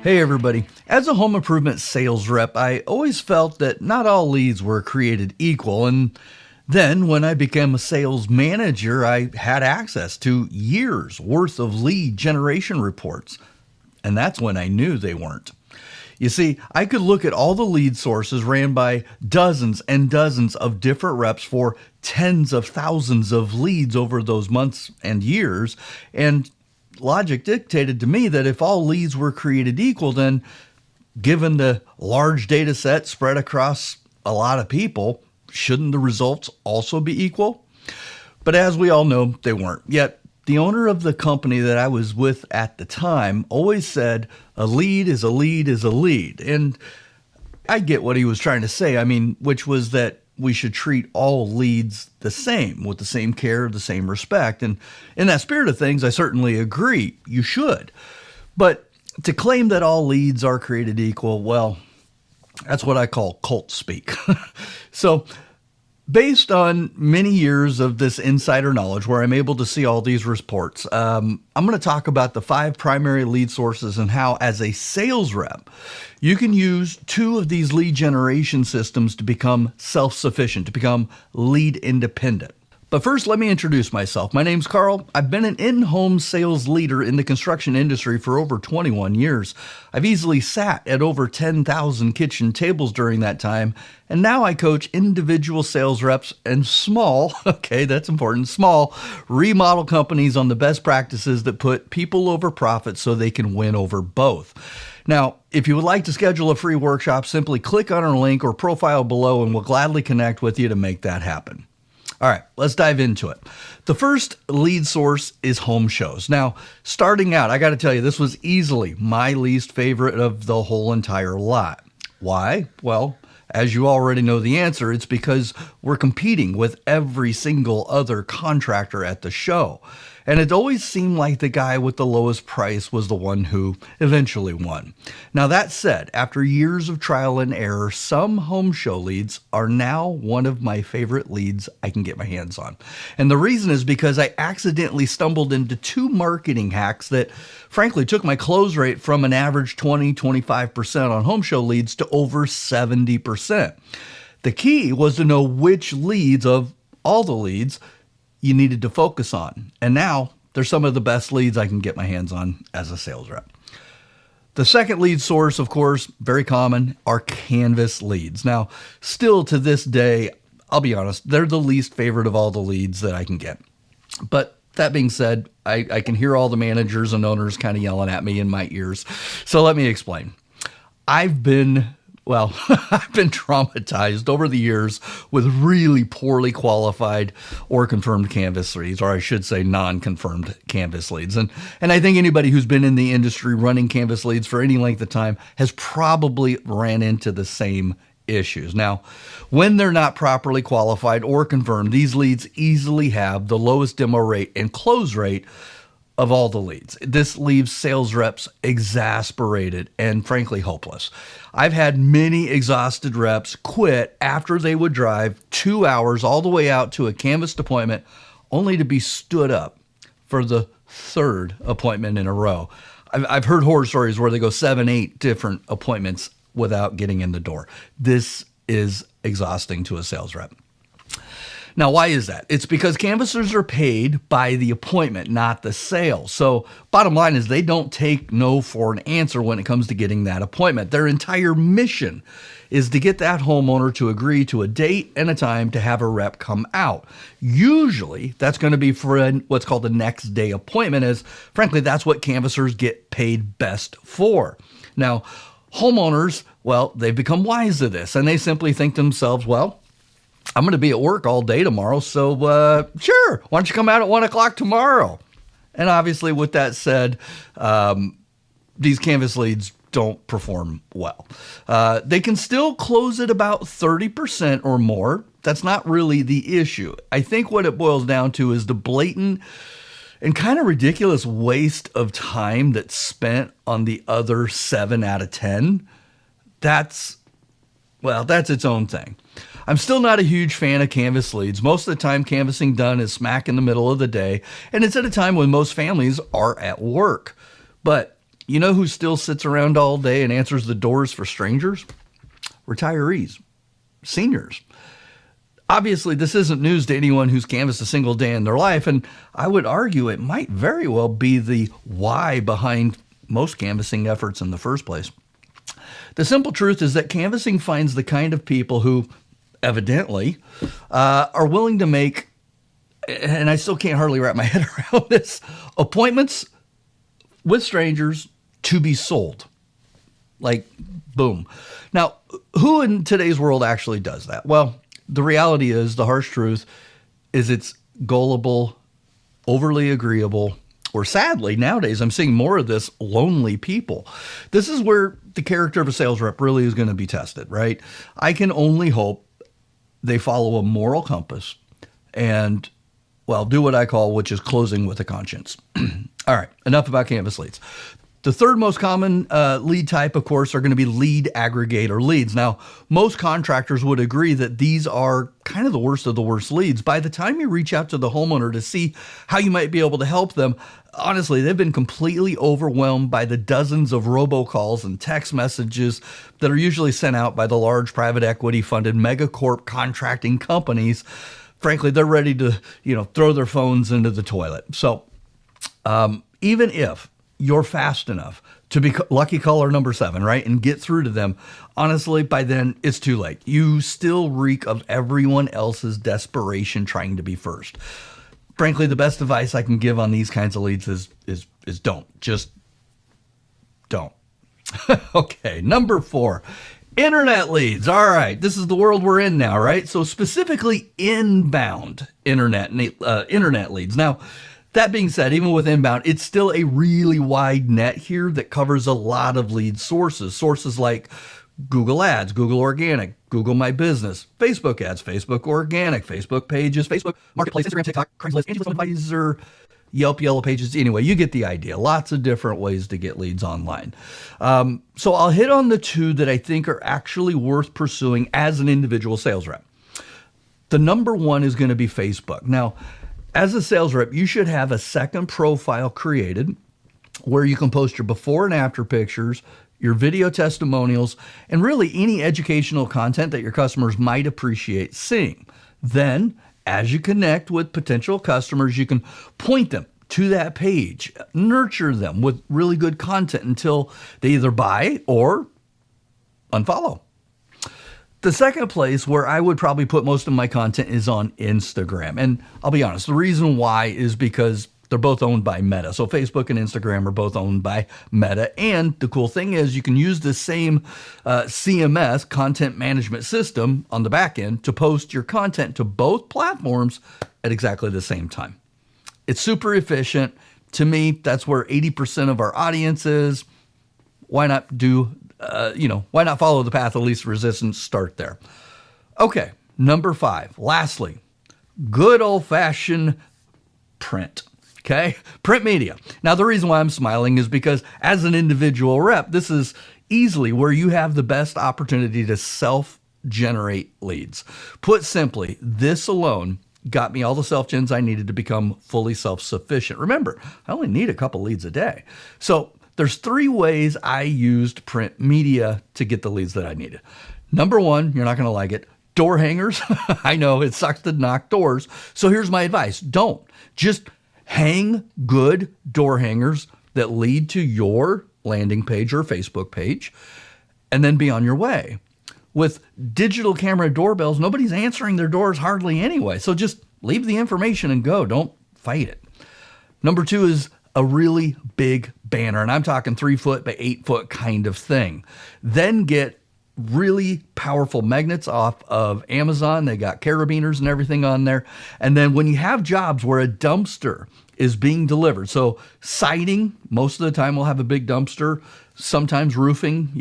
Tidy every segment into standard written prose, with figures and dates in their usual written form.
Hey everybody. As a home improvement sales rep, I always felt that not all leads were created equal. And then when I became a sales manager, I had access to years worth of lead generation reports. And that's when I knew they weren't. You see, I could look at all the lead sources ran by dozens and dozens of different reps for tens of thousands of leads over those months and years, and logic dictated to me that if all leads were created equal, then given the large data set spread across a lot of people, shouldn't the results also be equal? But as we all know, they weren't. Yet the owner of the company that I was with at the time always said, a lead is a lead is a lead. And I get what he was trying to say. Which was that we should treat all leads the same, with the same care, the same respect. And in that spirit of things, I certainly agree. You should. But to claim that all leads are created equal, well, that's what I call cult speak. So based on many years of this insider knowledge where I'm able to see all these reports, I'm going to talk about the 5 primary lead sources and how, as a sales rep, you can use 2 of these lead generation systems to become self-sufficient, to become lead independent. But first, let me introduce myself. My name's Carl. I've been an in-home sales leader in the construction industry for over 21 years. I've easily sat at over 10,000 kitchen tables during that time, and now I coach individual sales reps and small, okay, that's important, small remodel companies on the best practices that put people over profit so they can win over both. Now, if you would like to schedule a free workshop, simply click on our link or profile below and we'll gladly connect with you to make that happen. All right, let's dive into it. The first lead source is home shows. Now, starting out, I got to tell you, this was easily my least favorite of the whole entire lot. Why? Well, as you already know the answer, it's because we're competing with every single other contractor at the show. And it always seemed like the guy with the lowest price was the one who eventually won. Now that said, after years of trial and error, some home show leads are now one of my favorite leads I can get my hands on. And the reason is because I accidentally stumbled into 2 marketing hacks that frankly took my close rate from an average 20-25% on home show leads to over 70%. The key was to know which leads of all the leads you needed to focus on. And now they're some of the best leads I can get my hands on as a sales rep. The second lead source, of course, very common, are canvas leads. Now, still to this day, I'll be honest, they're the least favorite of all the leads that I can get. But that being said, I can hear all the managers and owners kind of yelling at me in my ears. So let me explain. I've been traumatized over the years with really poorly qualified or confirmed canvas leads, or I should say non-confirmed canvas leads. And I think anybody who's been in the industry running canvas leads for any length of time has probably ran into the same issues. Now, when they're not properly qualified or confirmed, these leads easily have the lowest demo rate and close rate of all the leads. This leaves sales reps exasperated and frankly hopeless. I've had many exhausted reps quit after they would drive 2 hours all the way out to a canvassed appointment only to be stood up for the 3rd appointment in a row. I've heard horror stories where they go 7, 8 different appointments without getting in the door. This is exhausting to a sales rep. Now, why is that? It's because canvassers are paid by the appointment, not the sale. So bottom line is they don't take no for an answer when it comes to getting that appointment. Their entire mission is to get that homeowner to agree to a date and a time to have a rep come out. Usually that's going to be for what's called a next day appointment, as frankly, that's what canvassers get paid best for. Now, homeowners, well, they've become wise to this and they simply think to themselves, well, I'm going to be at work all day tomorrow, so sure, why don't you come out at 1 o'clock tomorrow? And obviously, with that said, these canvas leads don't perform well. They can still close at about 30% or more. That's not really the issue. I think what it boils down to is the blatant and kind of ridiculous waste of time that's spent on the other 7 out of 10. That's its own thing. I'm still not a huge fan of canvas leads. Most of the time canvassing done is smack in the middle of the day, and it's at a time when most families are at work. But You know who still sits around all day and answers the doors for strangers? Retirees, seniors. Obviously, this isn't news to anyone who's canvassed a single day in their life, and I would argue it might very well be the why behind most canvassing efforts in the first place. The simple truth is that canvassing finds the kind of people who, evidently, are willing to make, and I still can't hardly wrap my head around this, appointments with strangers to be sold. Like, boom. Now, who in today's world actually does that? Well, the reality is, the harsh truth is it's gullible, overly agreeable, or sadly, nowadays, I'm seeing more of this, lonely people. This is where the character of a sales rep really is going to be tested, right? I can only hope they follow a moral compass and, well, do what I call, which is closing with a conscience. All right, enough about canvas leads. The third most common lead type, of course, are going to be lead aggregator leads. Now, most contractors would agree that these are kind of the worst of the worst leads. By the time you reach out to the homeowner to see how you might be able to help them, honestly, they've been completely overwhelmed by the dozens of robocalls and text messages that are usually sent out by the large private equity funded megacorp contracting companies. Frankly, they're ready to, throw their phones into the toilet. So even if you're fast enough to be lucky caller number 7, right, and get through to them, honestly, by then it's too late. You still reek of everyone else's desperation trying to be first. Frankly, the best advice I can give on these kinds of leads is don't. Just don't. Okay, number 4. Internet leads. All right, this is the world we're in now, right? So specifically inbound internet leads. Now, that being said, even with inbound, it's still a really wide net here that covers a lot of lead sources. Sources like Google Ads, Google Organic, Google My Business, Facebook Ads, Facebook Organic, Facebook Pages, Facebook Marketplace, Instagram, TikTok, Craigslist, Angie's List Advisor, Yelp, Yellow Pages. Anyway, you get the idea. Lots of different ways to get leads online. So I'll hit on the 2 that I think are actually worth pursuing as an individual sales rep. The number 1 is going to be Facebook. Now, as a sales rep, you should have a second profile created where you can post your before and after pictures, your video testimonials, and really any educational content that your customers might appreciate seeing. Then, as you connect with potential customers, you can point them to that page, nurture them with really good content until they either buy or unfollow. The second place where I would probably put most of my content is on Instagram. And I'll be honest, the reason why is because they're both owned by Meta. So Facebook and Instagram are both owned by Meta. And the cool thing is you can use the same CMS, content management system, on the back end to post your content to both platforms at exactly the same time. It's super efficient. To me, that's where 80% of our audience is. Why not why not follow the path of least resistance? Start there. Okay, number 5. Lastly, good old-fashioned print. Okay, print media. Now, the reason why I'm smiling is because as an individual rep, this is easily where you have the best opportunity to self-generate leads. Put simply, this alone got me all the self-gens I needed to become fully self-sufficient. Remember, I only need a couple leads a day. So there's 3 ways I used print media to get the leads that I needed. Number 1, you're not going to like it, door hangers. I know it sucks to knock doors. So here's my advice. Don't. Just hang good door hangers that lead to your landing page or Facebook page, and then be on your way. With digital camera doorbells, nobody's answering their doors hardly anyway. So just leave the information and go. Don't fight it. Number 2 is a really big banner, and I'm talking 3 foot by 8 foot kind of thing. Then get really powerful magnets off of Amazon. They got carabiners and everything on there. And then when you have jobs where a dumpster is being delivered, so siding, most of the time will have a big dumpster. Sometimes roofing,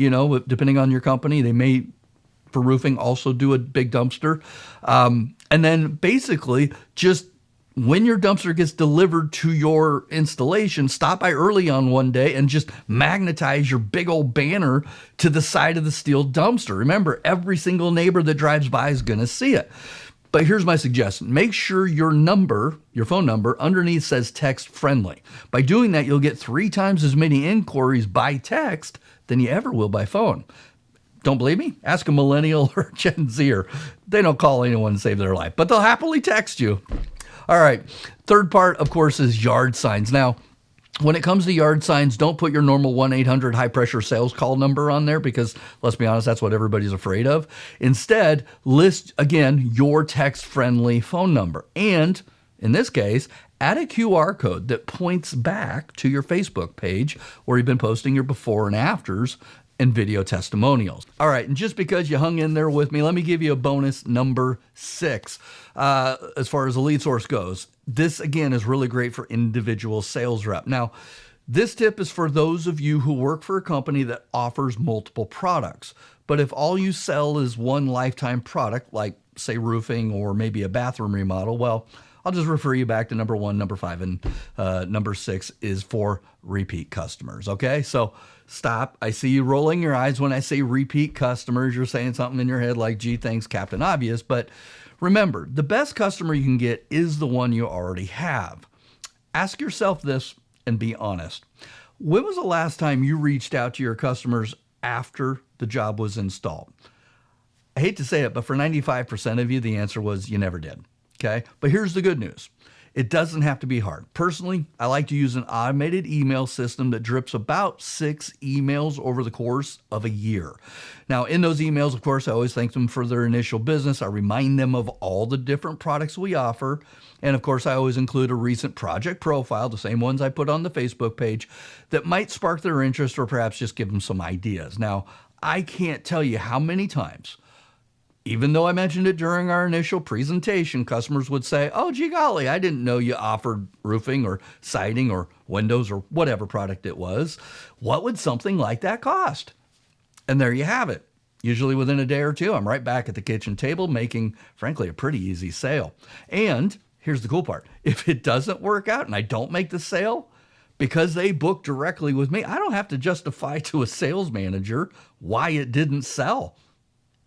depending on your company, they may, for roofing, also do a big dumpster. And then basically just when your dumpster gets delivered to your installation, stop by early on one day and just magnetize your big old banner to the side of the steel dumpster. Remember, every single neighbor that drives by is going to see it. But here's my suggestion. Make sure your phone number underneath says text friendly. By doing that, you'll get 3 times as many inquiries by text than you ever will by phone. Don't believe me? Ask a millennial or Gen Zer. They don't call anyone to save their life, but they'll happily text you. All right. Third part, of course, is yard signs. Now, when it comes to yard signs, don't put your normal 1-800 high-pressure sales call number on there because, let's be honest, that's what everybody's afraid of. Instead, list, again, your text-friendly phone number. And, in this case, add a QR code that points back to your Facebook page where you've been posting your before and afters and video testimonials. All right, and just because you hung in there with me, let me give you a bonus number 6 as far as the lead source goes. This, again, is really great for individual sales rep. Now, this tip is for those of you who work for a company that offers multiple products. But if all you sell is one lifetime product, like, say, roofing or maybe a bathroom remodel, well, I'll just refer you back to number 1, number 5, and number 6 is for repeat customers, okay? So stop. I see you rolling your eyes when I say repeat customers. You're saying something in your head like, gee, thanks, Captain Obvious. But remember, the best customer you can get is the one you already have. Ask yourself this and be honest. When was the last time you reached out to your customers after the job was installed? I hate to say it, but for 95% of you, the answer was you never did. Okay, but here's the good news. It doesn't have to be hard. Personally, I like to use an automated email system that drips about 6 emails over the course of a year. Now, in those emails, of course, I always thank them for their initial business. I remind them of all the different products we offer. And of course, I always include a recent project profile, the same ones I put on the Facebook page, that might spark their interest or perhaps just give them some ideas. Now, I can't tell you how many times, even though I mentioned it during our initial presentation, customers would say, oh, gee golly, I didn't know you offered roofing or siding or windows or whatever product it was. What would something like that cost? And there you have it. Usually within a day or two, I'm right back at the kitchen table making, frankly, a pretty easy sale. And here's the cool part. If it doesn't work out and I don't make the sale, because they book directly with me, I don't have to justify to a sales manager why it didn't sell.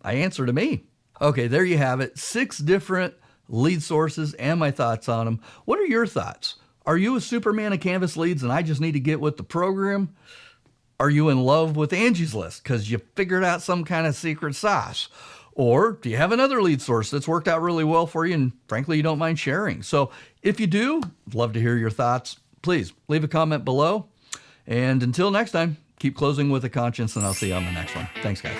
I answer to me. Okay, there you have it. 6 different lead sources and my thoughts on them. What are your thoughts? Are you a Superman of Canvas leads and I just need to get with the program? Are you in love with Angie's List because you figured out some kind of secret sauce? Or do you have another lead source that's worked out really well for you and frankly you don't mind sharing? So if you do, I'd love to hear your thoughts. Please leave a comment below. And until next time, keep closing with a conscience and I'll see you on the next one. Thanks, guys.